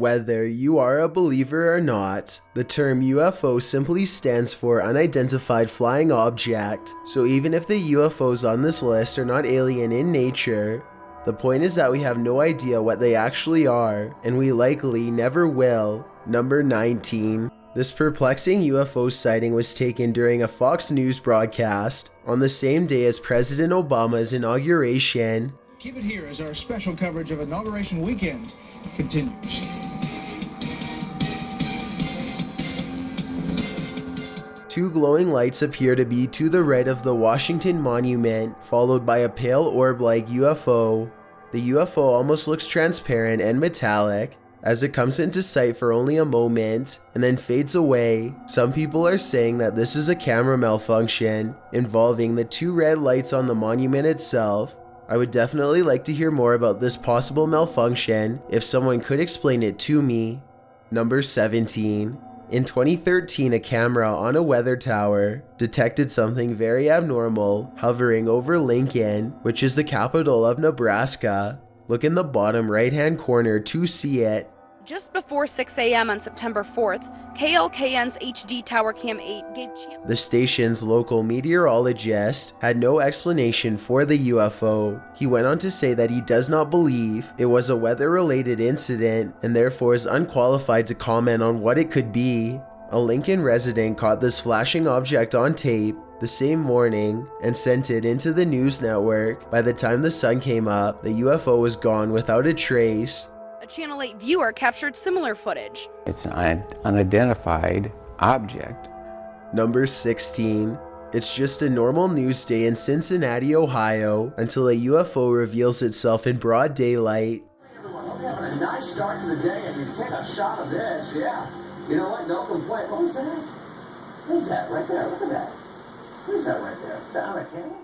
Whether you are a believer or not, the term UFO simply stands for unidentified flying object, so even if the UFOs on this list are not alien in nature, the point is that we have no idea what they actually are, and we likely never will. Number 19. This perplexing UFO sighting was taken during a Fox News broadcast on the same day as President Obama's inauguration. Keep it here as our special coverage of Inauguration Weekend continues. Two glowing lights appear to be to the right of the Washington Monument, followed by a pale orb-like UFO. The UFO almost looks transparent and metallic, as it comes into sight for only a moment and then fades away. Some people are saying that this is a camera malfunction involving the two red lights on the monument itself. I would definitely like to hear more about this possible malfunction if someone could explain it to me. Number 17. In 2013, a camera on a weather tower detected something very abnormal hovering over Lincoln, which is the capital of Nebraska. Look in the bottom right-hand corner to see it. Just before 6 a.m. on September 4th, KLKN's HD Tower Cam 8 gave The station's local meteorologist had no explanation for the UFO. He went on to say that he does not believe it was a weather-related incident and therefore is unqualified to comment on what it could be. A Lincoln resident caught this flashing object on tape the same morning and sent it into the news network. By the time the sun came up, the UFO was gone without a trace. A Channel 8 viewer captured similar footage. It's an unidentified object. Number 16. It's just a normal news day in Cincinnati, Ohio, until a UFO reveals itself in broad daylight. Hey everyone, hope you're having a nice start to the day and you take a shot of this, yeah. You know what, no complaint. What was that? Who's that right there? Look at that. Who's that right there? Down a camera?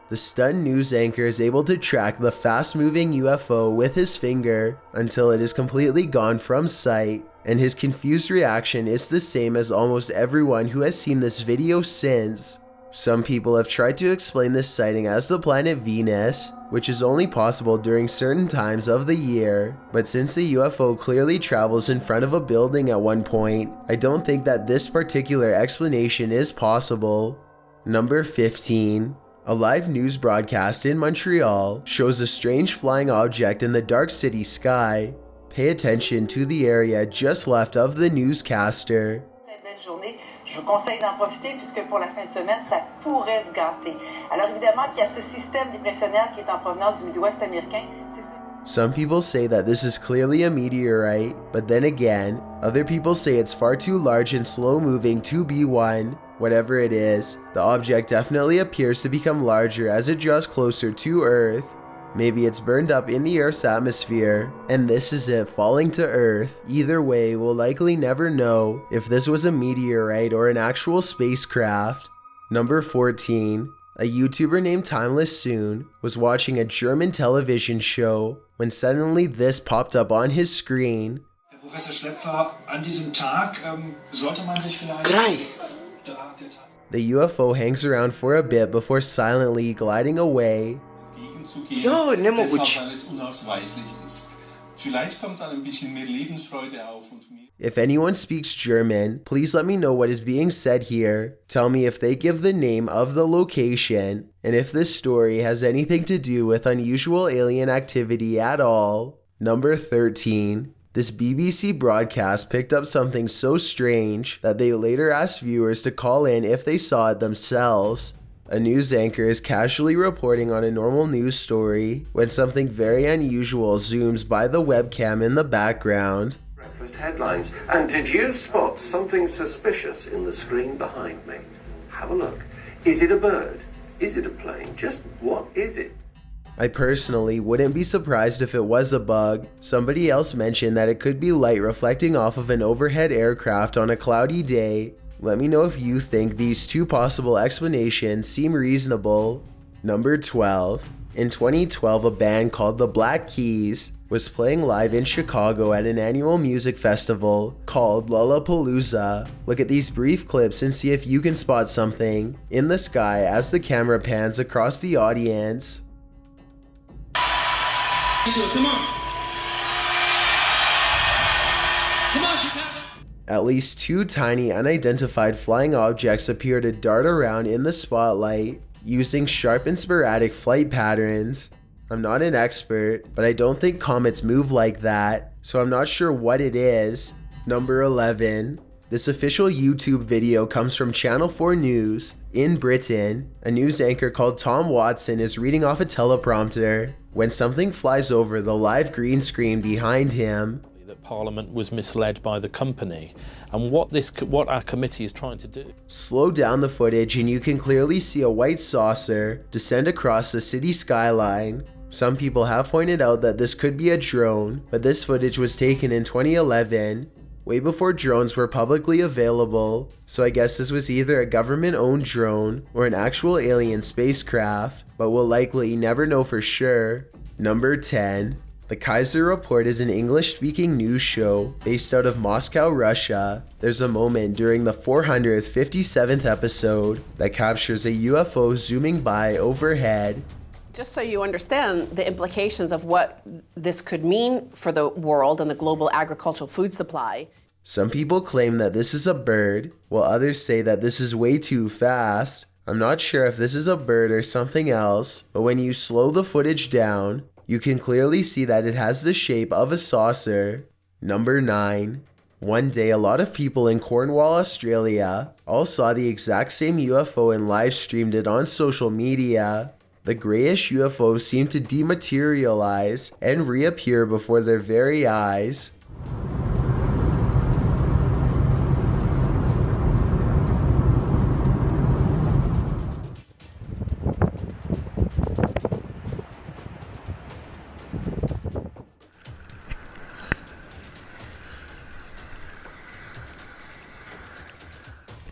The stunned news anchor is able to track the fast-moving UFO with his finger until it is completely gone from sight, and his confused reaction is the same as almost everyone who has seen this video since. Some people have tried to explain this sighting as the planet Venus, which is only possible during certain times of the year, but since the UFO clearly travels in front of a building at one point, I don't think that this particular explanation is possible. Number 15. A live news broadcast in Montreal shows a strange flying object in the dark city sky. Pay attention to the area just left of the newscaster. Je vous conseille d'en profiter puisque pour la fin de semaine, ça pourrait se gâter. Alors évidemment qu'il y a ce système dépressionnaire qui est en provenance du Midwest américain. Some people say that this is clearly a meteorite, but then again, other people say it's far too large and slow moving to be one. Whatever it is, the object definitely appears to become larger as it draws closer to Earth. Maybe it's burned up in the Earth's atmosphere, and this is it falling to Earth. Either way, we'll likely never know if this was a meteorite or an actual spacecraft. Number 14. A YouTuber named Timeless Soon was watching a German television show when suddenly this popped up on his screen. Professor Schlepfer, an diesem Tag sollte man sich vielleicht... The UFO hangs around for a bit before silently gliding away. Ja, nicht mehr gut. If anyone speaks German, please let me know what is being said here. Tell me if they give the name of the location, and if this story has anything to do with unusual alien activity at all. Number 13. This BBC broadcast picked up something so strange that they later asked viewers to call in if they saw it themselves. A news anchor is casually reporting on a normal news story when something very unusual zooms by the webcam in the background. Breakfast headlines. And did you spot something suspicious in the screen behind me? Have a look. Is it a bird? Is it a plane? Just what is it? I personally wouldn't be surprised if it was a bug. Somebody else mentioned that it could be light reflecting off of an overhead aircraft on a cloudy day. Let me know if you think these two possible explanations seem reasonable. Number 12. In 2012, a band called the Black Keys was playing live in Chicago at an annual music festival called Lollapalooza. Look at these brief clips and see if you can spot something in the sky as the camera pans across the audience. Come on. At least 2 tiny unidentified flying objects appear to dart around in the spotlight using sharp and sporadic flight patterns. I'm not an expert, but I don't think comets move like that, so I'm not sure what it is. Number 11. This official YouTube video comes from Channel 4 News. In Britain, a news anchor called Tom Watson is reading off a teleprompter when something flies over the live green screen behind him. That Parliament was misled by the company, and what our committee is trying to do. Slow down the footage and you can clearly see a white saucer descend across the city skyline. Some people have pointed out that this could be a drone, but this footage was taken in 2011, way before drones were publicly available, so I guess this was either a government-owned drone or an actual alien spacecraft, but we'll likely never know for sure. Number 10. The Kaiser Report is an English-speaking news show based out of Moscow, Russia. There's a moment during the 457th episode that captures a UFO zooming by overhead. Just so you understand the implications of what this could mean for the world and the global agricultural food supply. Some people claim that this is a bird, while others say that this is way too fast. I'm not sure if this is a bird or something else, but when you slow the footage down, you can clearly see that it has the shape of a saucer. Number 9. One day, a lot of people in Cornwall, Australia, all saw the exact same UFO and live streamed it on social media. The grayish UFO seemed to dematerialize and reappear before their very eyes.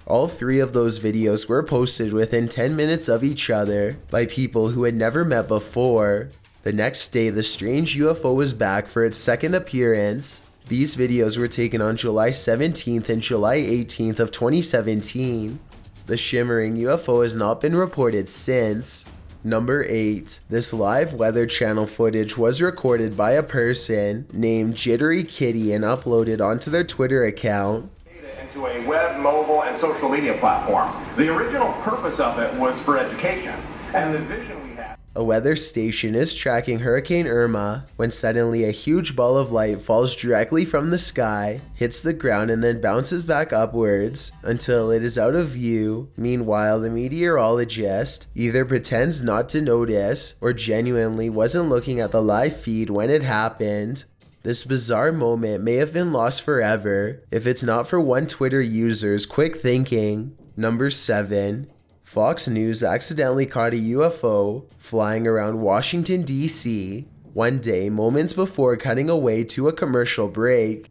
All 3 of those videos were posted within 10 minutes of each other by people who had never met before. The next day, the strange UFO was back for its second appearance. These videos were taken on July 17th and July 18th of 2017. The shimmering UFO has not been reported since. Number 8. This live Weather Channel footage was recorded by a person named Jittery Kitty and uploaded onto their Twitter account. Into a web, mobile, and social media platform. The original purpose of it was for education, and the vision we had. A weather station is tracking Hurricane Irma when suddenly a huge ball of light falls directly from the sky, hits the ground, and then bounces back upwards until it is out of view. Meanwhile, the meteorologist either pretends not to notice or genuinely wasn't looking at the live feed when it happened. This bizarre moment may have been lost forever if it's not for one Twitter user's quick thinking. Number 7. Fox News accidentally caught a UFO flying around Washington, D.C. one day moments before cutting away to a commercial break.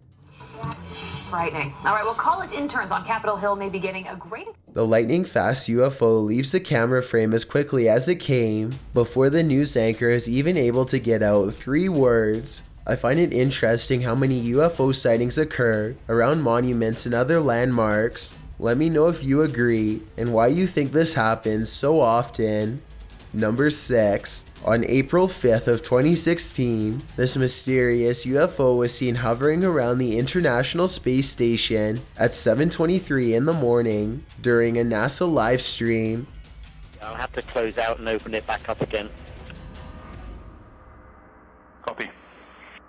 Frightening. All right, well, college interns on Capitol Hill may be getting a great... The lightning-fast UFO leaves the camera frame as quickly as it came before the news anchor is even able to get out 3 words. I find it interesting how many UFO sightings occur around monuments and other landmarks. Let me know if you agree and why you think this happens so often. Number 6. On April 5th of 2016, this mysterious UFO was seen hovering around the International Space Station at 7:23 in the morning during a NASA live stream. I'll have to close out and open it back up again. Copy.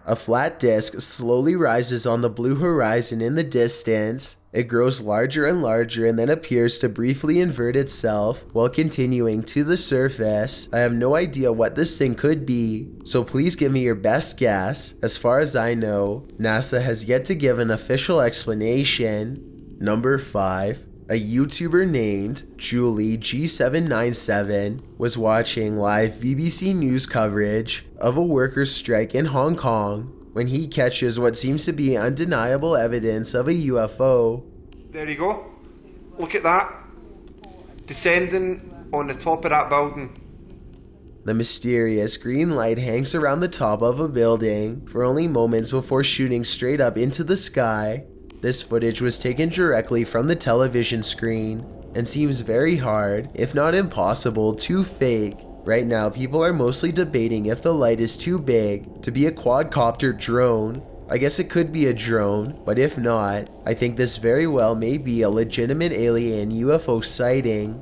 A flat disk slowly rises on the blue horizon in the distance. It grows larger and larger and then appears to briefly invert itself while continuing to the surface. I have no idea what this thing could be, so please give me your best guess. As far as I know, NASA has yet to give an official explanation. Number 5. A YouTuber named Julie G797 was watching live BBC News coverage of a workers' strike in Hong Kong when he catches what seems to be undeniable evidence of a UFO. There you go. Look at that. Descending on the top of that building. The mysterious green light hangs around the top of a building for only moments before shooting straight up into the sky. This footage was taken directly from the television screen and seems very hard, if not impossible, to fake. Right now, people are mostly debating if the light is too big to be a quadcopter drone I guess it could be a drone, but if not, I think this very well may be a legitimate alien UFO sighting.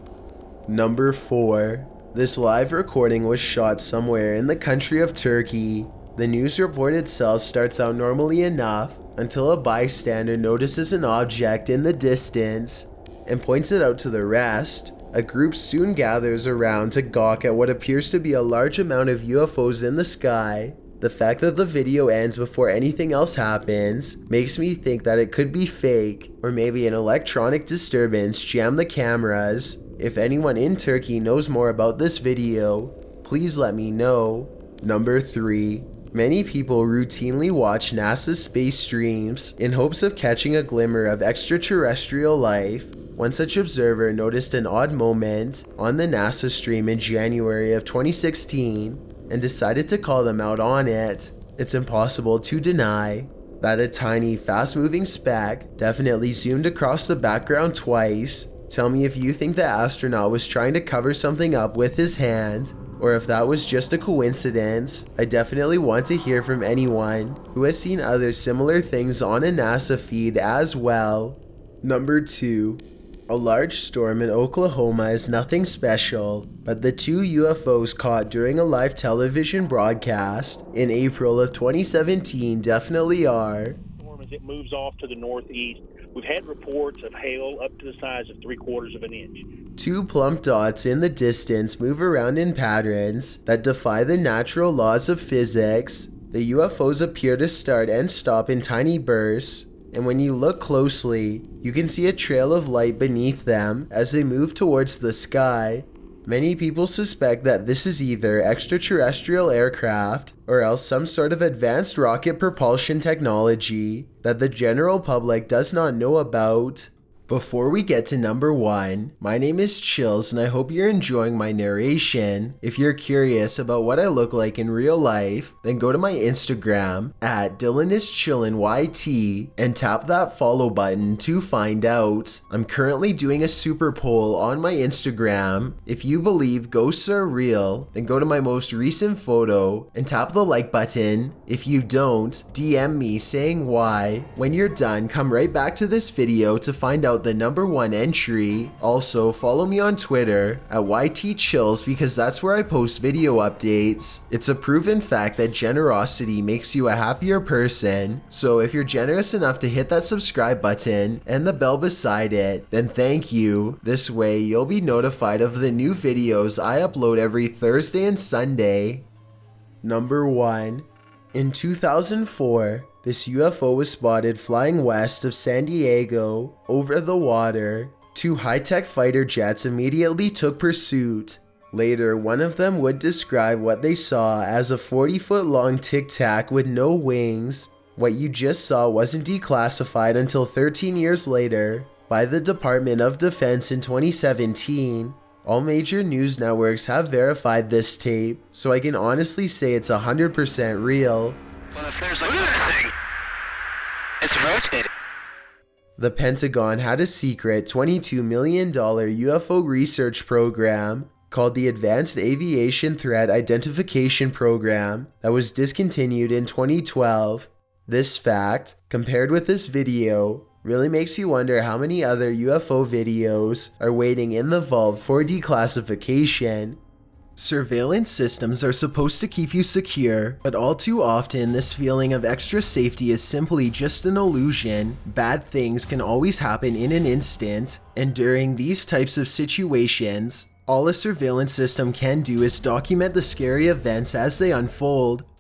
Number 4. This live recording was shot somewhere in the country of Turkey. The news report itself starts out normally enough until a bystander notices an object in the distance and points it out to the rest. A group soon gathers around to gawk at what appears to be a large amount of UFOs in the sky. The fact that the video ends before anything else happens makes me think that it could be fake, or maybe an electronic disturbance jammed the cameras. If anyone in Turkey knows more about this video, please let me know. Number 3. Many people routinely watch NASA's space streams in hopes of catching a glimmer of extraterrestrial life. One such observer noticed an odd moment on the NASA stream in January of 2016 and decided to call them out on it. It's impossible to deny that a tiny, fast-moving speck definitely zoomed across the background twice. Tell me if you think the astronaut was trying to cover something up with his hand, or if that was just a coincidence. I definitely want to hear from anyone who has seen other similar things on a NASA feed as well. Number 2. A large storm in Oklahoma is nothing special, but the 2 UFOs caught during a live television broadcast in April of 2017 definitely are. As it moves off to the northeast, we've had reports of hail up to the size of 3/4 of an inch. 2 plump dots in the distance move around in patterns that defy the natural laws of physics. The UFOs appear to start and stop in tiny bursts, and when you look closely, you can see a trail of light beneath them as they move towards the sky. Many people suspect that this is either extraterrestrial aircraft or else some sort of advanced rocket propulsion technology that the general public does not know about. Before we get to number 1, my name is Chills and I hope you're enjoying my narration. If you're curious about what I look like in real life, then go to my Instagram at DylanIsChillinYT and tap that follow button to find out. I'm currently doing a super poll on my Instagram. If you believe ghosts are real, then go to my most recent photo and tap the like button. If you don't, DM me saying why. When you're done, come right back to this video to find out the number 1 entry. Also, follow me on Twitter at YTChills because that's where I post video updates. It's a proven fact that generosity makes you a happier person, so if you're generous enough to hit that subscribe button and the bell beside it, then thank you. This way, you'll be notified of the new videos I upload every Thursday and Sunday. Number 1. In 2004, this UFO was spotted flying west of San Diego over the water. 2 high-tech fighter jets immediately took pursuit. Later, one of them would describe what they saw as a 40-foot-long tic-tac with no wings. What you just saw wasn't declassified until 13 years later by the Department of Defense in 2017. All major news networks have verified this tape, so I can honestly say it's 100% real. Well, if there's look at that thing. It's rotating. The Pentagon had a secret $22 million UFO research program called the Advanced Aviation Threat Identification Program that was discontinued in 2012. This fact, compared with this video, really makes you wonder how many other UFO videos are waiting in the vault for declassification. Surveillance systems are supposed to keep you secure, but all too often this feeling of extra safety is simply just an illusion. Bad things can always happen in an instant, and during these types of situations, all a surveillance system can do is document the scary events as they unfold.